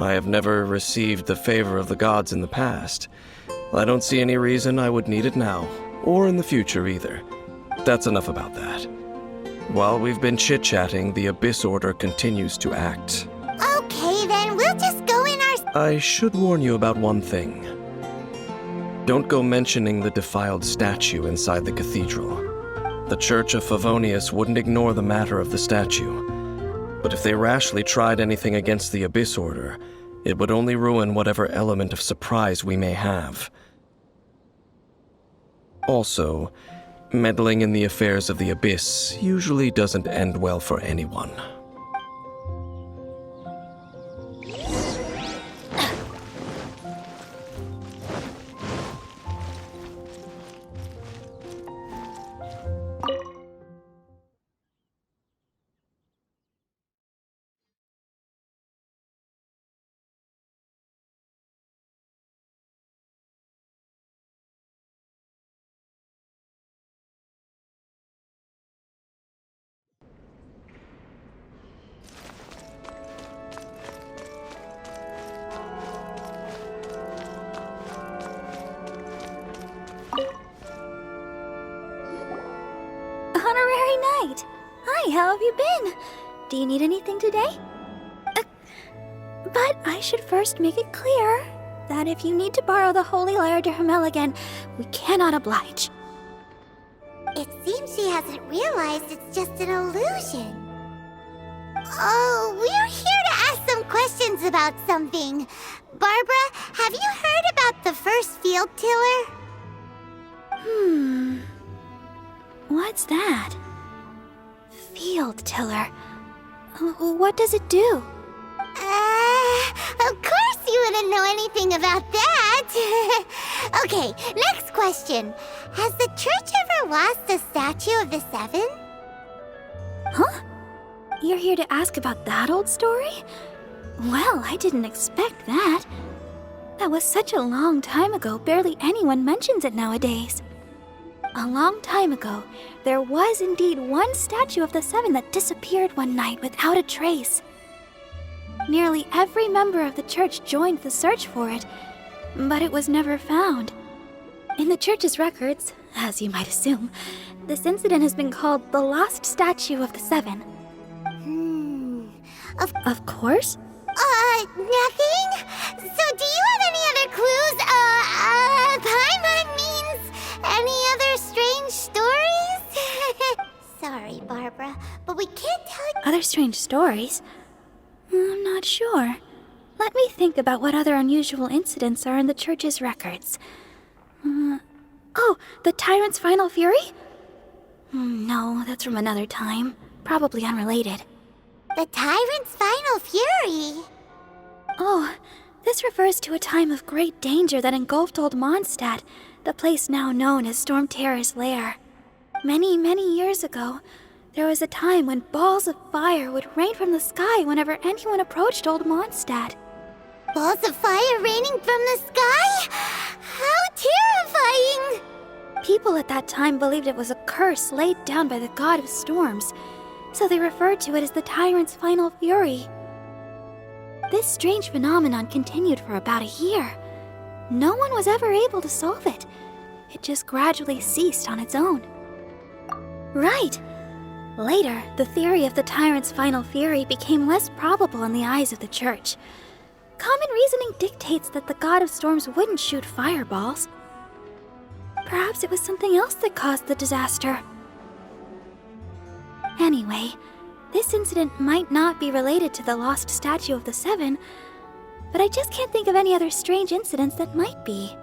I have never received the favor of the gods in the past. I don't see any reason I would need it now, or in the future either. That's enough about that. While we've been chit-chatting, the Abyss Order continues to act. Okay, then we'll just go in our... I should warn you about one thing. Don't go mentioning the defiled statue inside the cathedral. The Church of Favonius wouldn't ignore the matter of the statue. But if they rashly tried anything against the Abyss Order, it would only ruin whatever element of surprise we may have. Also, meddling in the affairs of the Abyss usually doesn't end well for anyone. Honorary Knight! Hi, how have you been? Do you need anything today? But I should first make it clear that if you need to borrow the Holy Lyre to Hermel again, we cannot oblige. It seems she hasn't realized it's just an illusion. Oh, we're here to ask some questions about something. Barbara, have you heard about the first field tiller? What's that? Field tiller. What does it do? Of course you wouldn't know anything about that. Okay, next question. Has the church ever lost a statue of the Seven? Huh? You're here to ask about that old story? Well, I didn't expect that. That was such a long time ago, barely anyone mentions it nowadays. A long time ago, there was indeed one statue of the Seven that disappeared one night without a trace. Nearly every member of the church joined the search for it, but it was never found. In the church's records, as you might assume, this incident has been called the Lost Statue of the Seven. Of course? Nothing? So do you have any other clues? Paimon means any other strange stories? Sorry, Barbara, but we can't tell you. Other strange stories? I'm not sure. Let me think about what other unusual incidents are in the church's records. Oh, the Tyrant's Final Fury? No, that's from another time. Probably unrelated. The Tyrant's Final Fury? Oh, this refers to a time of great danger that engulfed Old Mondstadt, the place now known as Storm Terror's lair. Many, many years ago, there was a time when balls of fire would rain from the sky whenever anyone approached Old Mondstadt. Balls of fire raining from the sky? How terrifying! People at that time believed it was a curse laid down by the god of storms, so they referred to it as the Tyrant's Final Fury. This strange phenomenon continued for about a year. No one was ever able to solve it. It just gradually ceased on its own. Right. Later, the theory of the Tyrant's Final Fury became less probable in the eyes of the church. Common reasoning dictates that the god of storms wouldn't shoot fireballs. Perhaps it was something else that caused the disaster. Anyway, this incident might not be related to the lost statue of the Seven, but I just can't think of any other strange incidents that might be.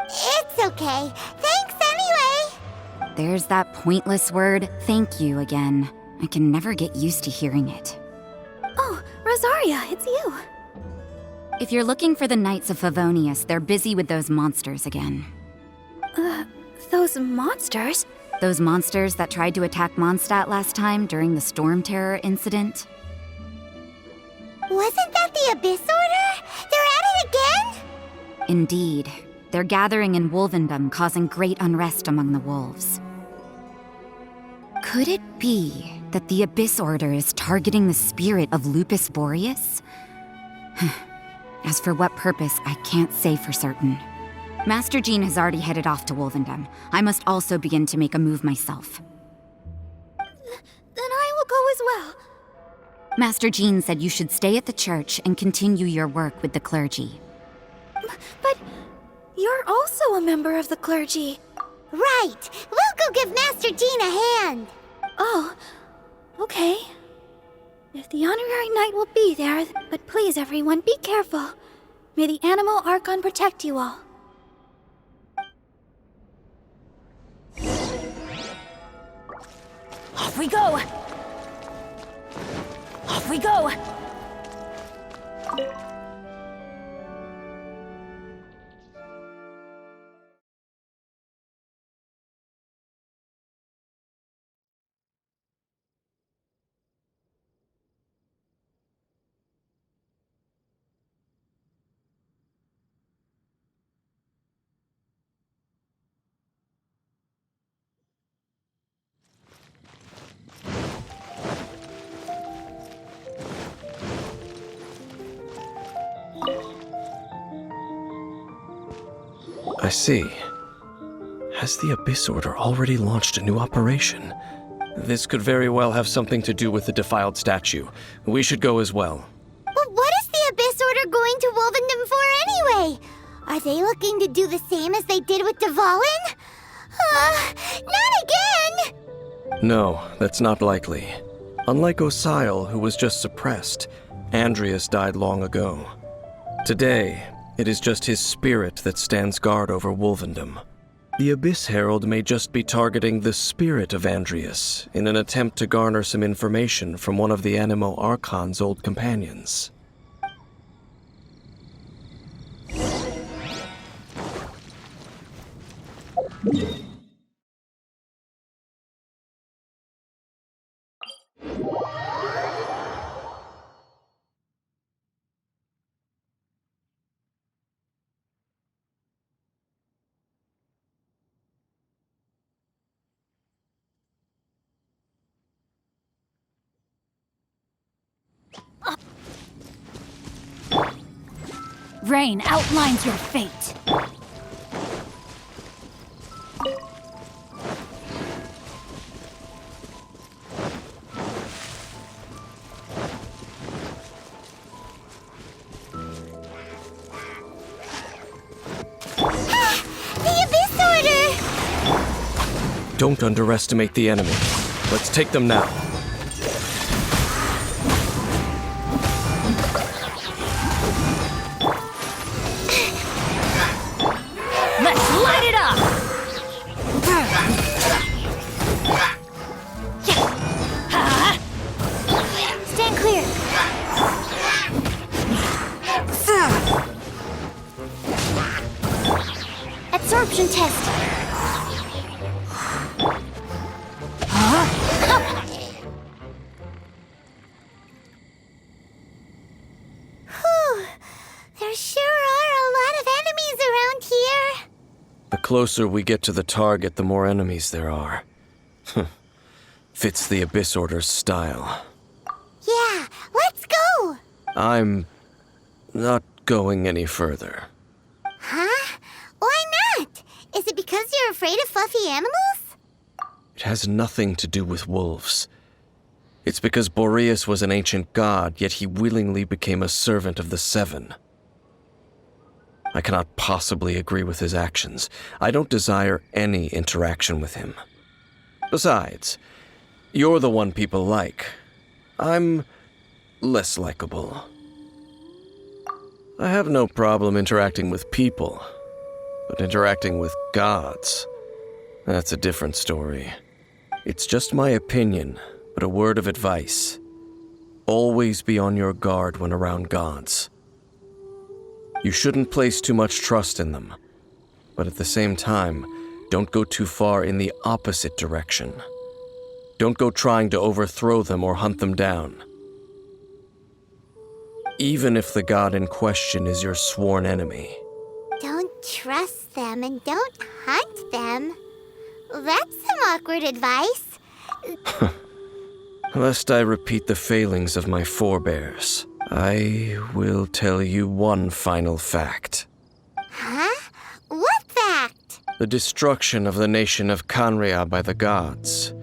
It's okay. Thanks anyway. There's that pointless word, thank you, again. I can never get used to hearing it. Oh, Rosaria, it's you. If you're looking for the Knights of Favonius, they're busy with those monsters again. Those monsters? Those monsters that tried to attack Mondstadt last time during the Storm Terror incident? Wasn't that the Abyss Order? They're at it again? Indeed. They're gathering in Wolvendom, causing great unrest among the wolves. Could it be that the Abyss Order is targeting the spirit of Lupus Boreas? As for what purpose, I can't say for certain. Master Jean has already headed off to Wolvendom. I must also begin to make a move myself. Then I will go as well. Master Jean said you should stay at the church and continue your work with the clergy. But you're also a member of the clergy. Right! We'll go give Master Jean a hand! Oh, okay. If the honorary knight will be there, but please everyone, be careful. May the animal Archon protect you all. Off we go! Off we go! I see. Has the Abyss Order already launched a new operation? This could very well have something to do with the defiled statue. We should go as well. But what is the Abyss Order going to Wolvendom for anyway? Are they looking to do the same as they did with Dvalin? Not again! No, that's not likely. Unlike Osile, who was just suppressed, Andreas died long ago. Today, it is just his spirit that stands guard over Wolvendom. The Abyss Herald may just be targeting the spirit of Andreas in an attempt to garner some information from one of the Animo Archon's old companions. Rain outlines your fate. The Abyss Order! Don't underestimate the enemy. Let's take them now. Let's light it up! Stand clear. Absorption test. Whew. There sure are a lot of enemies around here. The closer we get to the target, the more enemies there are. Fits the Abyss Order's style. Yeah, let's go! I'm not going any further. Huh? Why not? Is it because you're afraid of fluffy animals? It has nothing to do with wolves. It's because Boreas was an ancient god, yet he willingly became a servant of the Seven. I cannot possibly agree with his actions. I don't desire any interaction with him. Besides, you're the one people like. I'm less likable. I have no problem interacting with people, but interacting with gods, that's a different story. It's just my opinion, but a word of advice. Always be on your guard when around gods. You shouldn't place too much trust in them, but at the same time, don't go too far in the opposite direction. Don't go trying to overthrow them or hunt them down. Even if the god in question is your sworn enemy. Don't trust them and don't hunt them. That's some awkward advice. Lest I repeat the failings of my forebears. I will tell you one final fact. Huh? What fact? The destruction of the nation of Kanria by the gods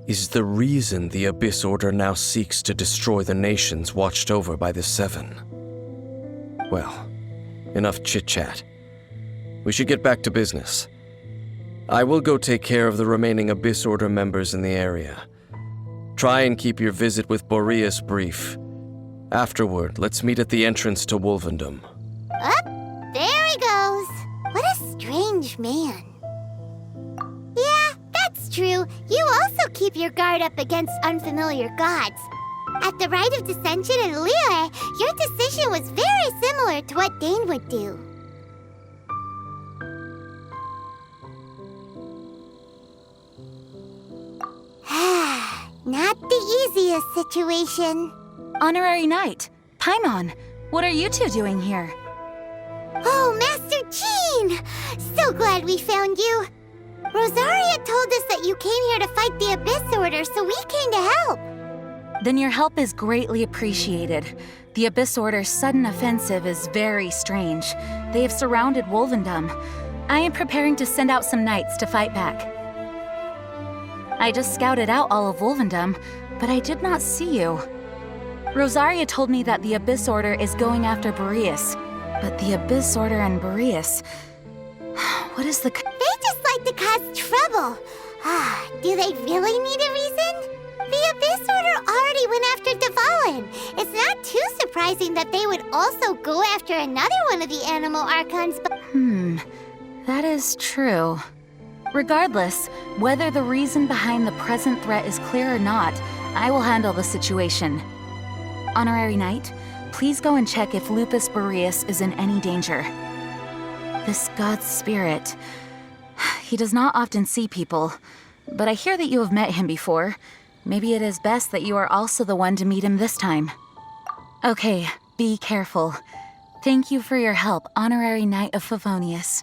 is the reason the Abyss Order now seeks to destroy the nations watched over by the Seven. Well, enough chit-chat. We should get back to business. I will go take care of the remaining Abyss Order members in the area. Try and keep your visit with Boreas brief. Afterward, let's meet at the entrance to Wolvendom. Up, there he goes. What a strange man. Yeah, that's true. You also keep your guard up against unfamiliar gods. At the Rite of Dissension in Liyue, your decision was very similar to what Dane would do. Not the easiest situation. Honorary Knight, Paimon, what are you two doing here? Oh, Master Jean! So glad we found you. Rosaria told us that you came here to fight the Abyss Order, so we came to help. Then your help is greatly appreciated. The Abyss Order's sudden offensive is very strange. They have surrounded Wolvendom. I am preparing to send out some knights to fight back. I just scouted out all of Wolvendom, but I did not see you. Rosaria told me that the Abyss Order is going after Boreas. But the Abyss Order and Boreas... What is the... They just like to cause trouble. Do they really need a reason? The Abyss Order already went after Dvalin. It's not too surprising that they would also go after another one of the animal archons, but... That is true. Regardless, whether the reason behind the present threat is clear or not, I will handle the situation. Honorary Knight, please go and check if Lupus Boreas is in any danger. This god's spirit... He does not often see people, but I hear that you have met him before. Maybe it is best that you are also the one to meet him this time. Okay, be careful. Thank you for your help, Honorary Knight of Favonius.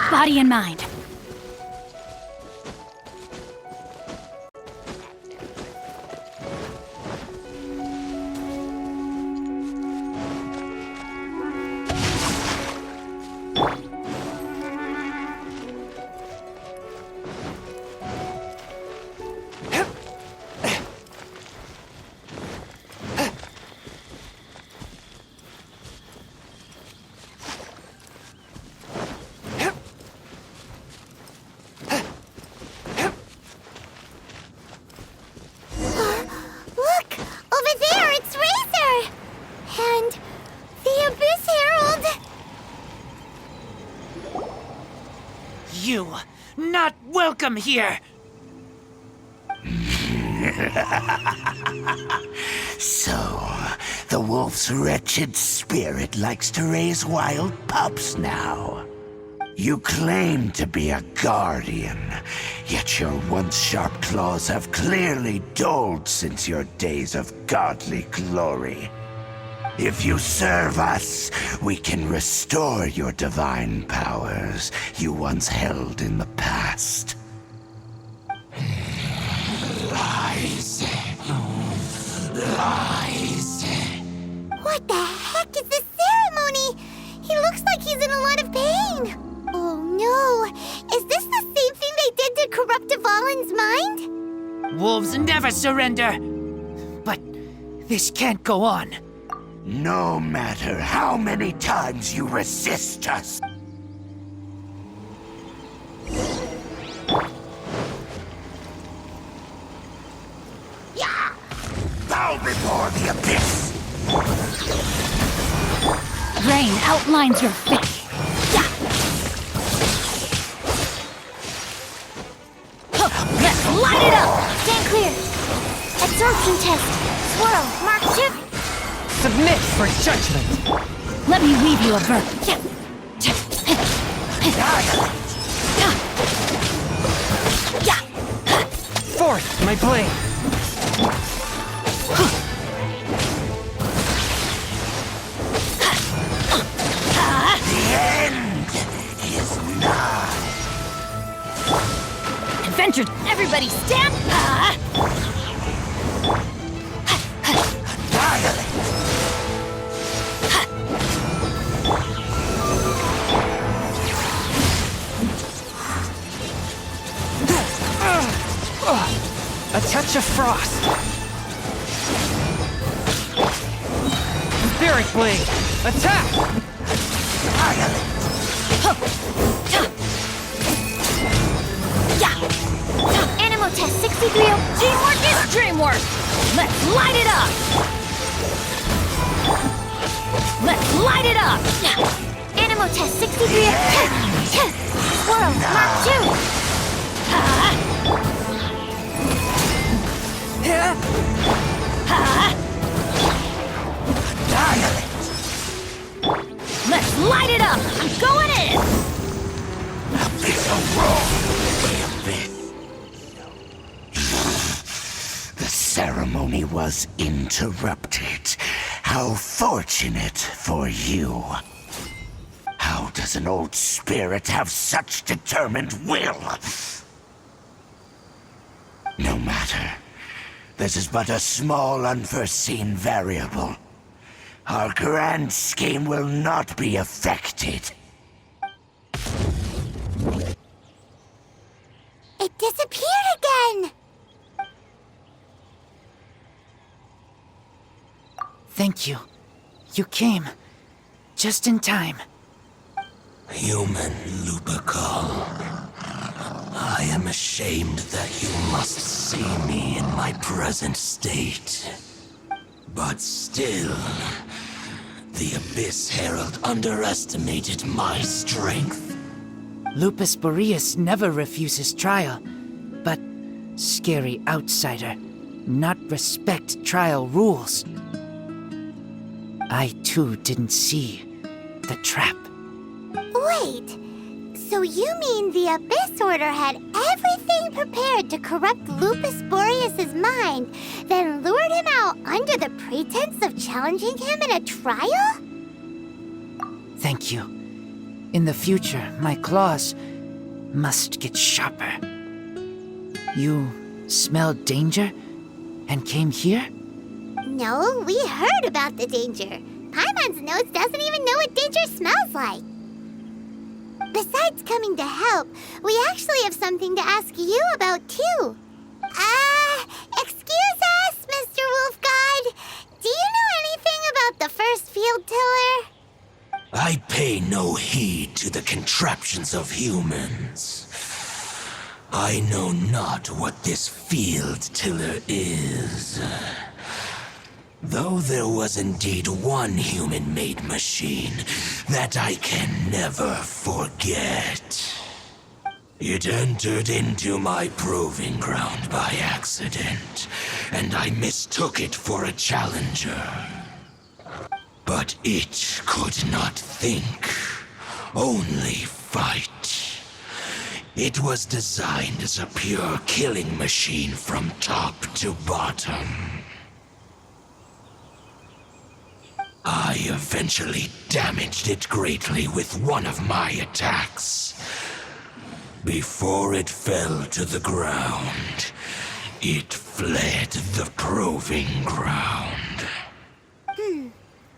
Body and mind. You, not welcome here! So, the wolf's wretched spirit likes to raise wild pups now. You claim to be a guardian, yet your once sharp claws have clearly dulled since your days of godly glory. If you serve us, we can restore your divine powers you once held in the past. Lies. Lies. What the heck is this ceremony? He looks like he's in a lot of pain. Oh no, is this the same thing they did to corrupt Dvalin's mind? Wolves never surrender! But this can't go on. No matter how many times you resist us. Yeah! Bow before the abyss! Rain outlines your fate. Yeah. Let's light it up! Stand clear. Absorption test. Swirl. Mark 2. Submit for judgment! Let me leave you a verdict. Forth, my blade! The end soldiers! Everybody stand! A touch of frost. Spirit blade, attack! Animal test 63. Teamwork is dreamwork! Let's light it up! Let's light it up! Animal test 63. Swirl, Mark 2. Let's light it up! I'm going in! It's a wrong way of this. The ceremony was interrupted. How fortunate for you. How does an old spirit have such determined will? No matter. This is but a small unforeseen variable. Our grand scheme will not be affected. It disappeared again! Thank you. You came. Just in time. Human Lupercal, I am ashamed that you must see me in my present state. But still, the Abyss Herald underestimated my strength. Lupus Boreas never refuses trial, but scary outsider, not respect trial rules. I too didn't see the trap. Wait, so you mean the Abyss Order had everything prepared to corrupt Lupus Boreas' mind, then lured him out under the pretense of challenging him in a trial? Thank you. In the future, my claws must get sharper. You smelled danger and came here? No, we heard about the danger. Paimon's nose doesn't even know what danger smells like. Besides coming to help, we actually have something to ask you about, too. Excuse us, Mr. Wolf God. Do you know anything about the first field tiller? I pay no heed to the contraptions of humans. I know not what this field tiller is. Though there was indeed one human-made machine that I can never forget. It entered into my proving ground by accident, and I mistook it for a challenger. But it could not think, only fight. It was designed as a pure killing machine from top to bottom. I eventually damaged it greatly with one of my attacks. Before it fell to the ground, it fled the proving ground.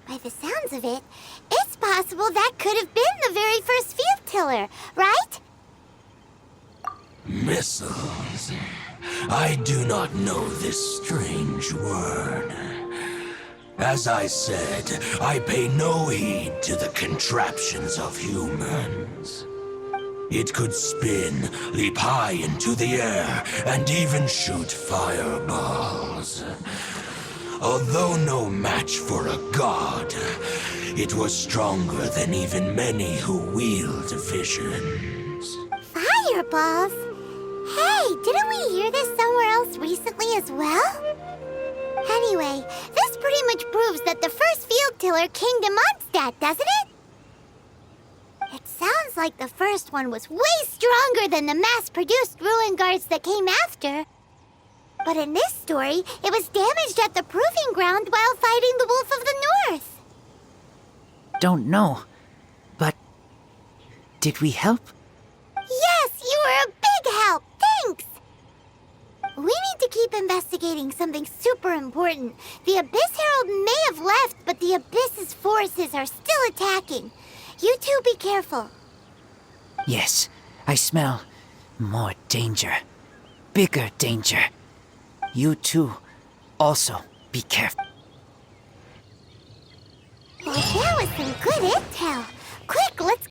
By the sounds of it, it's possible that could have been the very first field tiller, right? Missiles. I do not know this strange word. As I said, I pay no heed to the contraptions of humans. It could spin, leap high into the air, and even shoot fireballs. Although no match for a god, it was stronger than even many who wield visions. Fireballs? Hey, didn't we hear this somewhere else recently as well? Anyway, this pretty much proves that the first field tiller came to Mondstadt, doesn't it? It sounds like the first one was way stronger than the mass-produced ruin guards that came after. But in this story, it was damaged at the proving ground while fighting the Wolf of the North. Don't know, but did we help? Yes, you were a big help, thanks! keep investigating something super important. The Abyss Herald may have left, but the Abyss's forces are still attacking. You two be careful. Yes, I smell more danger. Bigger danger. You too, also be careful. Well, that was some good intel. Quick, let's